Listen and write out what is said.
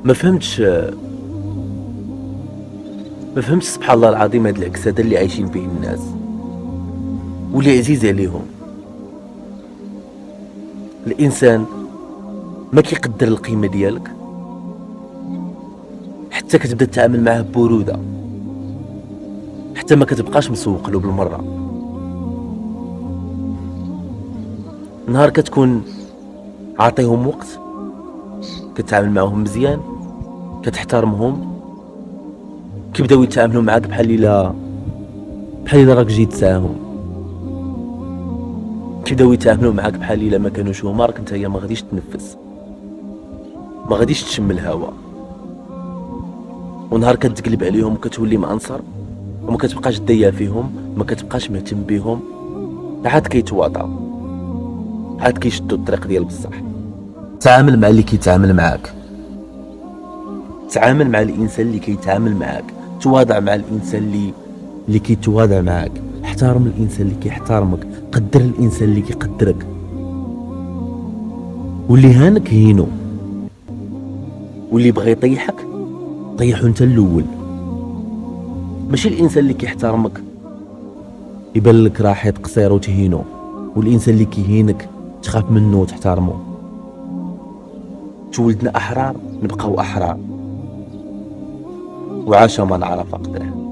ما فهمتش سبحان الله العظيم هاد العكس اللي عايشين فيه الناس واللي عزيز عليهم. الانسان ما كيقدر القيمه ديالك حتى كتبدا تتعامل معاه ببروده، حتى ما كتبقاش مسوق له بالمره. نهار كتكون عاطيهم وقت، كتعامل معهم مزيان، كتحترمهم، كيبداو يتعاملوا معاك بحال الا راك جيت ساهم. كيبداو يتعاملوا معاك بحال الا ما كانوش هما، راك نتايا ما غاديش تنفس، ما غاديش تشم الهواء. ونهار كتقلب عليهم وكتولي معنصر وما كتبقاش دايا فيهم، ما كتبقاش مهتم بيهم، عاد كيتواطاو، عاد كيشدوا الطريق ديال بصح. تعامل مع اللي كيتعامل معاك، تعامل مع الانسان اللي كيتعامل معاك، تواضع مع الانسان اللي كيتواضع معاك، احترم الانسان اللي كيحترمك، قدر الانسان اللي كيقدرك، واللي هانك هينو، واللي بغى يطيحك طيحو انت الاول. ماشي الانسان اللي كيحترمك يبان لك راه حيط قصير وتهينو، والانسان اللي كيهينك تخاف منه وتحترمه. تولدنا احرار نبقاو احرار، وعاش من عرف قدره.